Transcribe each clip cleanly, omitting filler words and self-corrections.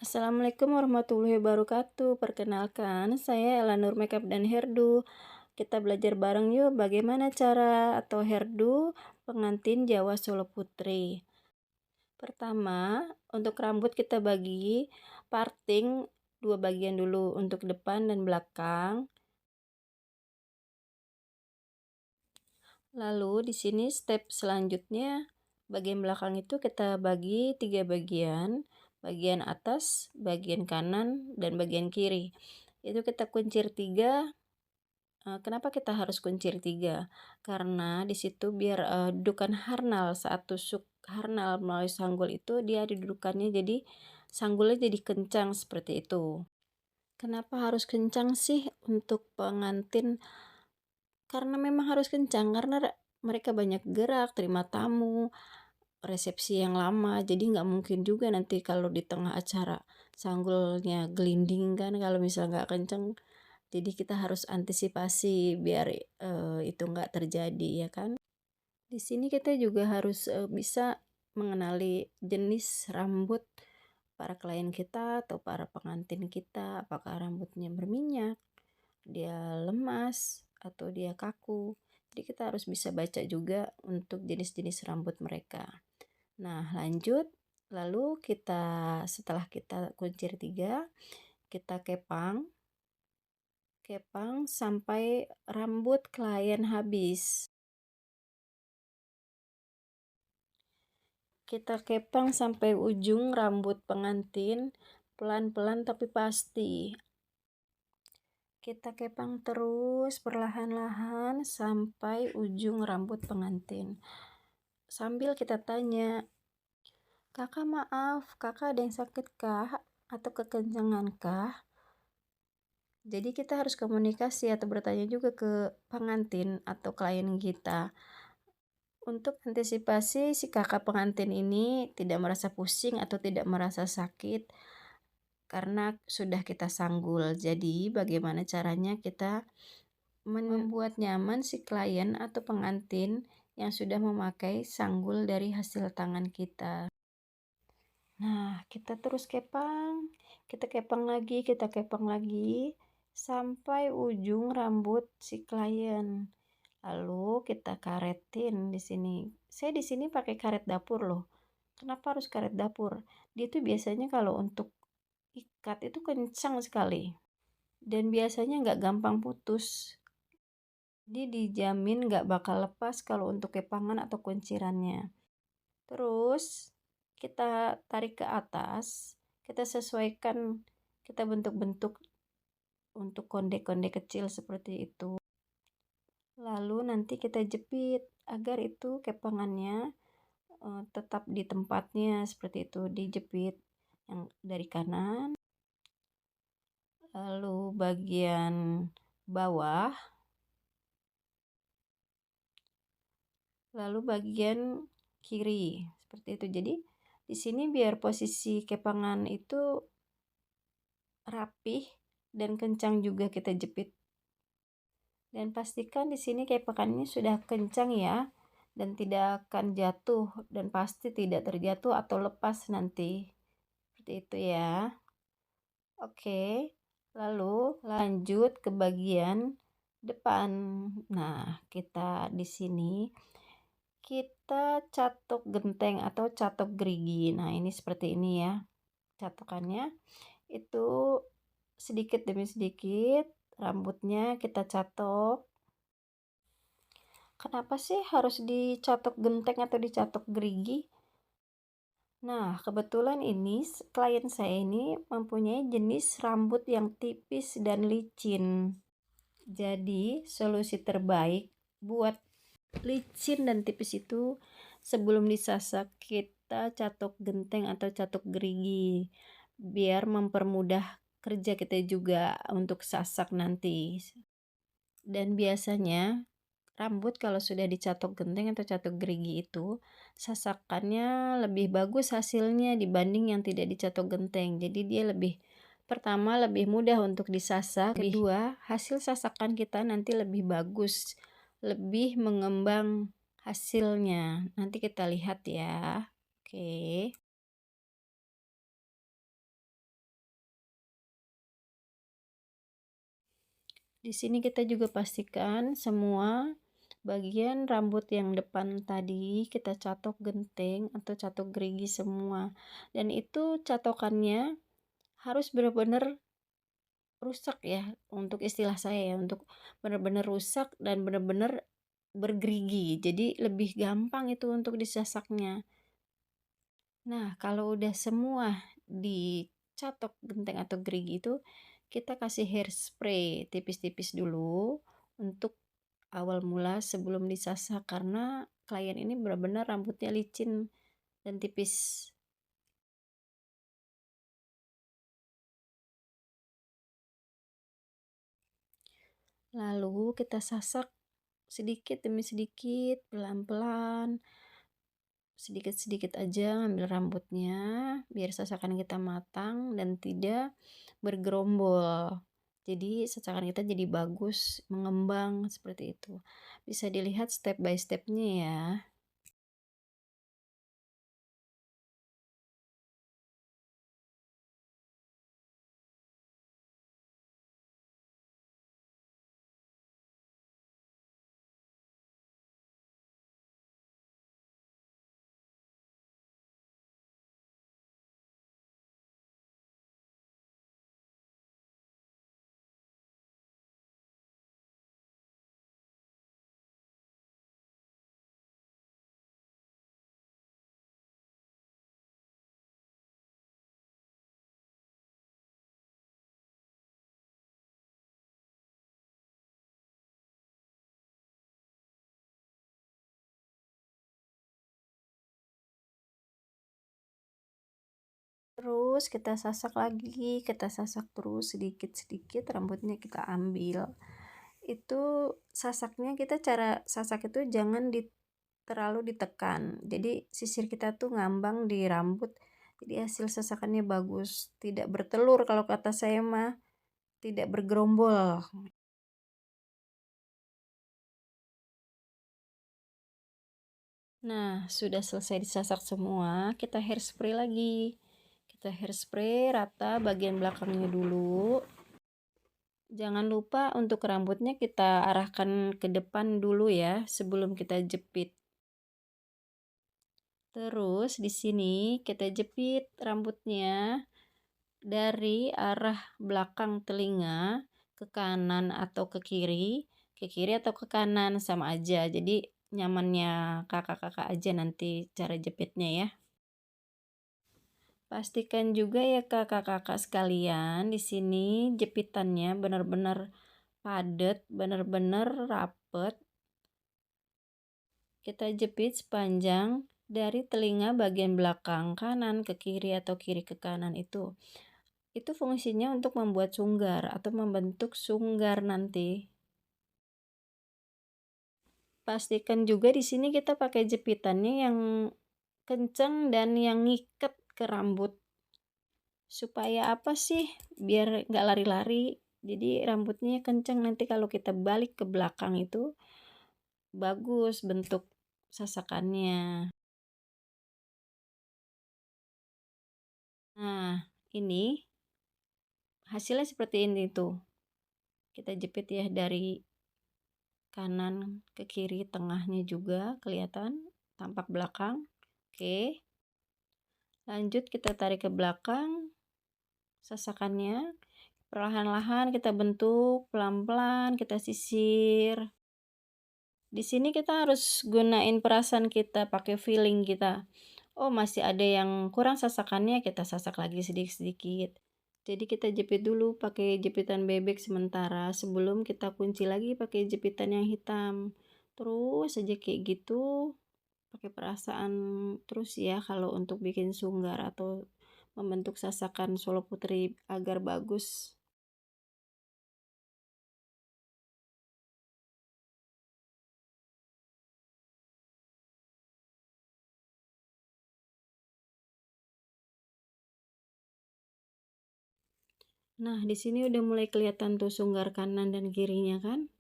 Assalamualaikum warahmatullahi wabarakatuh. Perkenalkan, saya Elanur Makeup dan Hairdo. Kita belajar bareng yuk bagaimana cara atau hairdo pengantin Jawa Solo Putri. Pertama, untuk rambut kita bagi parting dua bagian dulu, untuk depan dan belakang. Lalu di sini step selanjutnya, bagian belakang itu kita bagi 3 bagian. Bagian atas, bagian kanan, dan bagian kiri. Itu kita kuncir 3. Kenapa kita harus kuncir 3? Karena di situ biar dudukan harnal saat tusuk harnal melalui sanggul itu dia didudukannya jadi sanggulnya jadi kencang seperti itu. Kenapa harus kencang sih untuk pengantin? Karena memang harus kencang karena mereka banyak gerak, terima tamu, resepsi yang lama, jadi nggak mungkin juga nanti kalau di tengah acara sanggulnya gelinding kan kalau misalnya nggak kencang. Jadi kita harus antisipasi biar itu nggak terjadi ya kan. Di sini kita juga harus bisa mengenali jenis rambut para klien kita atau para pengantin kita, apakah rambutnya berminyak, dia lemas, atau dia kaku. Jadi kita harus bisa baca juga untuk jenis-jenis rambut mereka. Nah lanjut, lalu kita setelah kita kuncir 3, kita kepang sampai rambut klien habis. Kita kepang sampai ujung rambut pengantin, pelan-pelan tapi pasti. Kita kepang terus perlahan-lahan sampai ujung rambut pengantin. Sambil kita tanya, "Kakak maaf, kakak ada yang sakit kah? Atau kekencangan kah?" Jadi kita harus komunikasi atau bertanya juga ke pengantin atau klien kita. Untuk antisipasi si kakak pengantin ini tidak merasa pusing atau tidak merasa sakit karena sudah kita sanggul. Jadi bagaimana caranya kita membuat nyaman si klien atau pengantin yang sudah memakai sanggul dari hasil tangan kita. Nah, kita terus kepang, kita kepang lagi sampai ujung rambut si klien. Lalu kita karetin di sini. Saya di sini pakai karet dapur loh. Kenapa harus karet dapur? Dia tuh biasanya kalau untuk ikat itu kencang sekali. Dan biasanya nggak gampang putus. Jadi dijamin nggak bakal lepas kalau untuk kepangan atau kuncirannya. Terus kita tarik ke atas. Kita sesuaikan, kita bentuk-bentuk untuk konde-konde kecil seperti itu. Lalu nanti kita jepit agar itu kepangannya tetap di tempatnya seperti itu, dijepit yang dari kanan. Lalu bagian bawah, lalu bagian kiri seperti itu. Jadi di sini biar posisi kepangan itu rapih dan kencang juga kita jepit. Dan pastikan di sini kepangannya sudah kencang ya, dan tidak akan jatuh dan pasti tidak terjatuh atau lepas nanti. Seperti itu ya. Oke. Lalu lanjut ke bagian depan. Nah, kita di sini kita catok genteng atau catok gerigi. Nah, ini seperti ini ya. Catokannya itu sedikit demi sedikit rambutnya kita catok. Kenapa sih harus dicatok genteng atau dicatok gerigi? Nah, kebetulan ini klien saya ini mempunyai jenis rambut yang tipis dan licin. Jadi, solusi terbaik buat licin dan tipis itu sebelum disasak kita catok genteng atau catok gerigi. Biar mempermudah kerja kita juga untuk sasak nanti. Dan biasanya rambut kalau sudah dicatok genteng atau catok gerigi itu sasakannya lebih bagus hasilnya dibanding yang tidak dicatok genteng. Jadi dia lebih, pertama lebih mudah untuk disasak, kedua hasil sasakan kita nanti lebih bagus, lebih mengembang hasilnya. Nanti kita lihat ya. Oke. Di sini kita juga pastikan semua bagian rambut yang depan tadi kita catok genteng atau catok gerigi semua. Dan itu catokannya harus benar-benar rusak ya, untuk istilah saya ya, untuk benar-benar rusak dan benar-benar bergerigi. Jadi lebih gampang itu untuk disasaknya. Nah, kalau udah semua dicatok genteng atau gerigi itu, kita kasih hairspray tipis-tipis dulu untuk awal mula sebelum disasak, karena klien ini benar-benar rambutnya licin dan tipis. Lalu kita sasak sedikit demi sedikit, pelan-pelan, sedikit-sedikit aja ngambil rambutnya biar sasakan kita matang dan tidak bergerombol. Jadi sasakan kita jadi bagus, mengembang seperti itu. Bisa dilihat step by stepnya ya. Terus kita sasak lagi, kita sasak terus sedikit-sedikit rambutnya kita ambil. Itu sasaknya, kita cara sasak itu jangan terlalu ditekan. Jadi sisir kita tuh ngambang di rambut. Jadi hasil sasakannya bagus, tidak bertelur kalau kata saya mah, tidak bergerombol. Nah, sudah selesai disasak semua, kita hairspray lagi. Kita hairspray rata bagian belakangnya dulu. Jangan lupa untuk rambutnya kita arahkan ke depan dulu ya, sebelum kita jepit. Terus di sini kita jepit rambutnya dari arah belakang telinga ke kanan atau ke kiri atau ke kanan sama aja. Jadi nyamannya kakak-kakak aja nanti cara jepitnya ya. Pastikan juga ya kakak-kakak sekalian, di sini jepitannya benar-benar padat, benar-benar rapet. Kita jepit sepanjang dari telinga bagian belakang kanan ke kiri atau kiri ke kanan itu. Itu fungsinya untuk membuat sunggar atau membentuk sunggar nanti. Pastikan juga di sini kita pakai jepitannya yang kenceng dan yang ngiket ke rambut. Supaya apa sih? Biar nggak lari-lari. Jadi rambutnya kenceng, nanti kalau kita balik ke belakang itu bagus bentuk sasakannya. Nah, ini hasilnya seperti ini tuh. Kita jepit ya dari kanan ke kiri, tengahnya juga kelihatan, tampak belakang. Oke. Lanjut kita tarik ke belakang sasakannya. Perlahan-lahan kita bentuk, pelan-pelan kita sisir. Di sini kita harus gunain perasaan kita, pakai feeling kita. Oh, masih ada yang kurang sasakannya, kita sasak lagi sedikit-sedikit. Jadi kita jepit dulu pakai jepitan bebek sementara sebelum kita kunci lagi pakai jepitan yang hitam. Terus saja kayak gitu, pakai perasaan terus ya kalau untuk bikin sunggar atau membentuk sasakan Solo Putri agar bagus. Nah, di sini udah mulai kelihatan tuh sunggar kanan dan kirinya kan?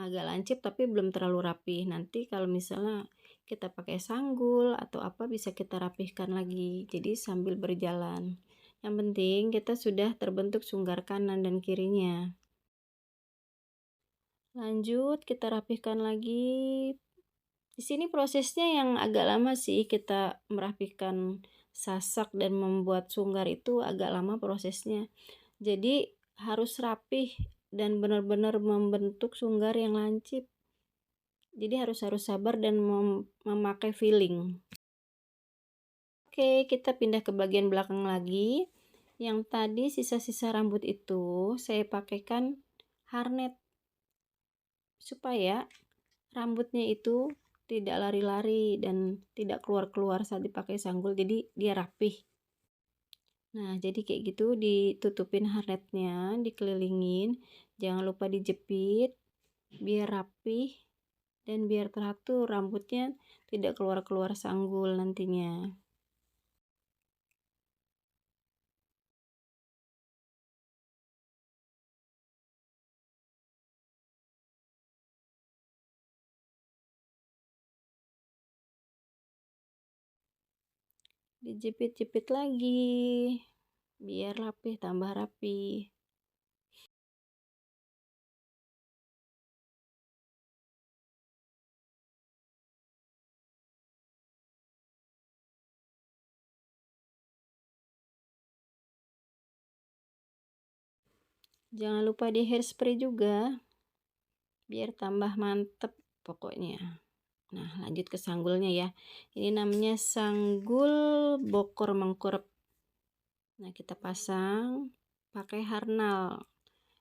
Agak lancip tapi belum terlalu rapi. Nanti kalau misalnya kita pakai sanggul atau apa bisa kita rapihkan lagi. Jadi sambil berjalan. Yang penting kita sudah terbentuk sunggar kanan dan kirinya. Lanjut kita rapihkan lagi. Di sini prosesnya yang agak lama sih, kita merapikan sasak dan membuat sunggar itu agak lama prosesnya. Jadi harus rapih dan benar-benar membentuk sunggar yang lancip. Jadi harus sabar dan memakai filling. Oke, kita pindah ke bagian belakang lagi. Yang tadi sisa-sisa rambut itu saya pakaikan harnet supaya rambutnya itu tidak lari-lari dan tidak keluar-keluar saat dipakai sanggul, jadi dia rapih. Nah, jadi kayak gitu, ditutupin harnetnya, dikelilingin, jangan lupa dijepit biar rapih dan biar teratur, rambutnya tidak keluar-keluar sanggul nantinya. Dijepit-jepit lagi biar rapih, tambah rapih. Jangan lupa di hairspray juga biar tambah mantep pokoknya. Nah, lanjut ke sanggulnya ya. Ini namanya sanggul bokor mengkurep. Nah, kita pasang pakai harnal.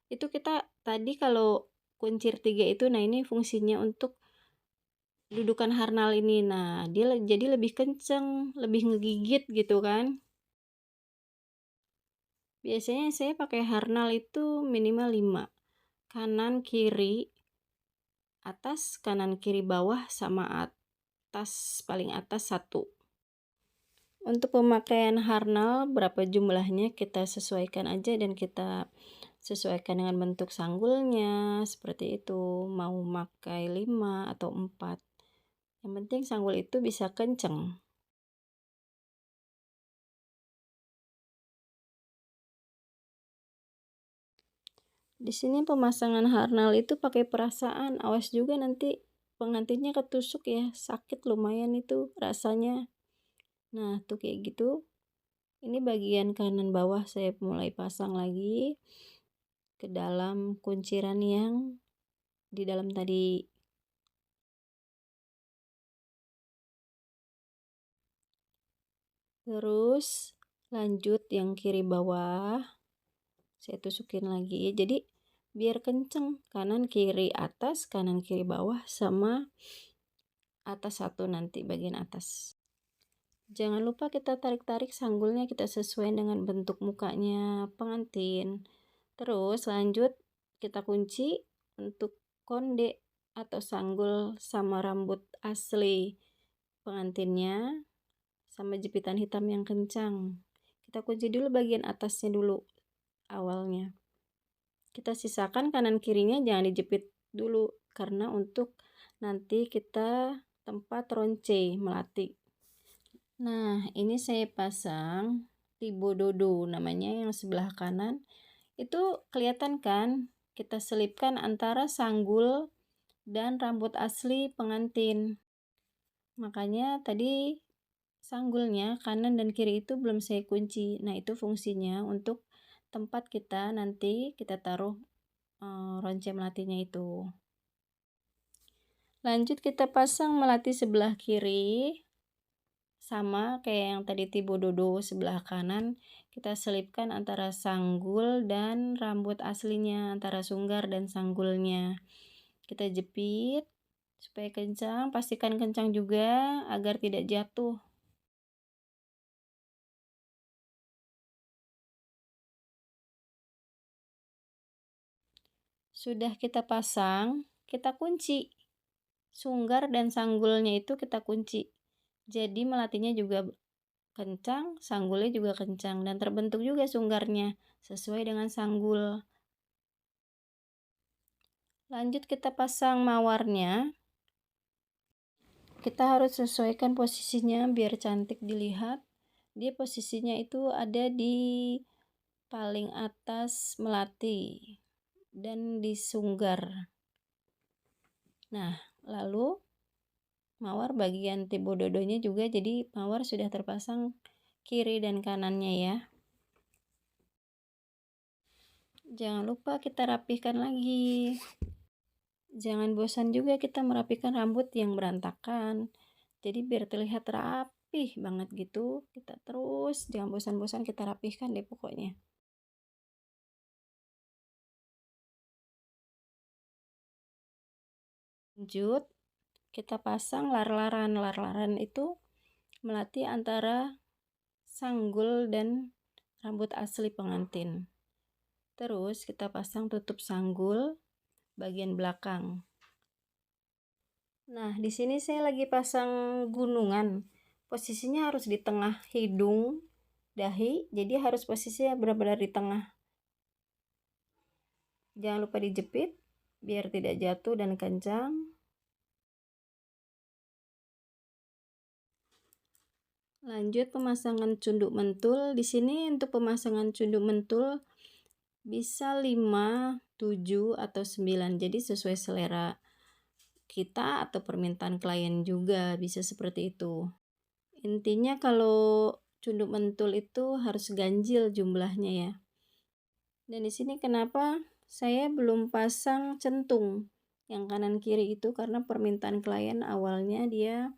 Itu kita tadi kalau kuncir 3 itu, nah ini fungsinya untuk dudukan harnal ini. Nah, dia jadi lebih kenceng, lebih ngegigit gitu kan. Biasanya saya pakai harnal itu minimal 5. Kanan kiri atas, kanan kiri bawah, sama atas paling atas 1. Untuk pemakaian harnal berapa jumlahnya kita sesuaikan aja dan kita sesuaikan dengan bentuk sanggulnya seperti itu, mau pakai 5 atau 4. Yang penting sanggul itu bisa kenceng. Di sini pemasangan harnal itu pakai perasaan, awas juga nanti pengantinnya ketusuk ya, sakit lumayan itu rasanya. Nah, tuh kayak gitu. Ini bagian kanan bawah saya mulai pasang lagi ke dalam kunciran yang di dalam tadi. Terus lanjut yang kiri bawah saya tusukin lagi, jadi biar kenceng, kanan kiri atas, kanan kiri bawah, sama atas 1 nanti bagian atas. Jangan lupa kita tarik-tarik sanggulnya, kita sesuai dengan bentuk mukanya pengantin. Terus lanjut kita kunci untuk konde atau sanggul sama rambut asli pengantinnya sama jepitan hitam yang kencang. Kita kunci dulu bagian atasnya dulu awalnya. Kita sisakan kanan kirinya jangan dijepit dulu karena untuk nanti kita tempat ronce melati. Nah, ini saya pasang tibo dodo namanya yang sebelah kanan. Itu kelihatan kan? Kita selipkan antara sanggul dan rambut asli pengantin. Makanya tadi sanggulnya kanan dan kiri itu belum saya kunci. Nah, itu fungsinya untuk tempat kita nanti kita taruh ronce melatinya itu. Lanjut kita pasang melati sebelah kiri. Sama kayak yang tadi tibo dodo sebelah kanan, kita selipkan antara sanggul dan rambut aslinya, antara sunggar dan sanggulnya. Kita jepit supaya kencang, pastikan kencang juga agar tidak jatuh. Sudah kita pasang, kita kunci. Sunggar dan sanggulnya itu kita kunci. Jadi melatinya juga kencang, sanggulnya juga kencang dan terbentuk juga sunggarnya sesuai dengan sanggul. Lanjut kita pasang mawarnya. Kita harus sesuaikan posisinya biar cantik dilihat. Dia posisinya itu ada di paling atas melati dan di sunggar. Nah, lalu mawar bagian tibo dodonya juga, jadi mawar sudah terpasang kiri dan kanannya ya. Jangan lupa kita rapihkan lagi. Jangan bosan juga kita merapikan rambut yang berantakan. Jadi biar terlihat rapih banget gitu, kita terus jangan bosan-bosan kita rapihkan deh pokoknya. Lanjut, kita pasang lar-laran. Lar-laran itu melatih antara sanggul dan rambut asli pengantin. Terus kita pasang tutup sanggul bagian belakang. Nah, di sini saya lagi pasang gunungan. Posisinya harus di tengah hidung, dahi, jadi harus posisinya benar-benar di tengah. Jangan lupa dijepit biar tidak jatuh dan kencang. Lanjut pemasangan cunduk mentul. Di sini untuk pemasangan cunduk mentul bisa 5, 7 atau 9. Jadi sesuai selera kita atau permintaan klien juga bisa seperti itu. Intinya kalau cunduk mentul itu harus ganjil jumlahnya ya. Dan di sini kenapa saya belum pasang centung yang kanan kiri itu karena permintaan klien awalnya dia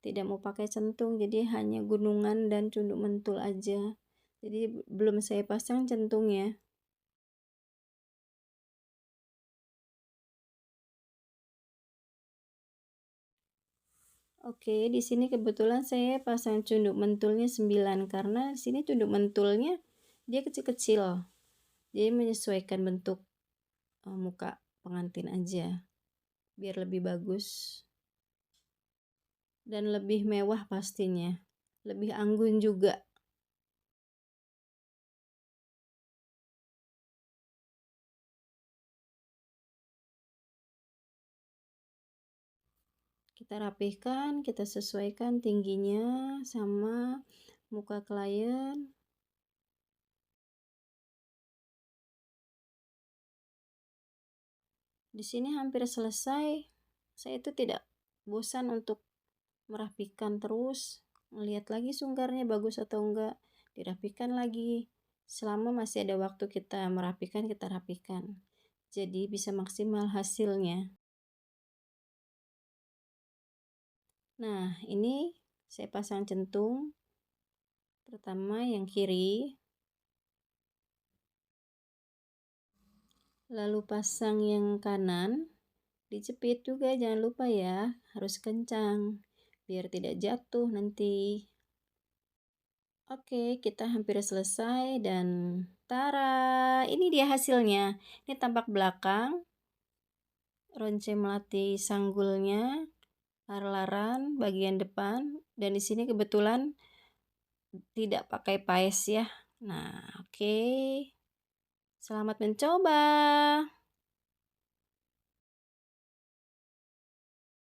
tidak mau pakai centung, jadi hanya gunungan dan cunduk mentul aja. Jadi belum saya pasang centungnya. Oke, di sini kebetulan saya pasang cunduk mentulnya 9 karena di sini cunduk mentulnya dia kecil-kecil. Jadi menyesuaikan bentuk muka pengantin aja biar lebih bagus dan lebih mewah pastinya, lebih anggun juga. Kita rapihkan, kita sesuaikan tingginya sama muka klien. Di sini hampir selesai. Saya itu tidak bosan untuk merapikan terus, melihat lagi sunggarnya bagus atau enggak, dirapikan lagi. Selama masih ada waktu kita merapikan, kita rapikan. Jadi bisa maksimal hasilnya. Nah, ini saya pasang centung. Pertama yang kiri. Lalu pasang yang kanan. Dijepit juga jangan lupa ya, harus kencang biar tidak jatuh nanti. Oke, kita hampir selesai dan tara, ini dia hasilnya. Ini tampak belakang, ronce melati sanggulnya, lar-laran bagian depan, dan di sini kebetulan tidak pakai paes ya. Nah, oke. Selamat mencoba.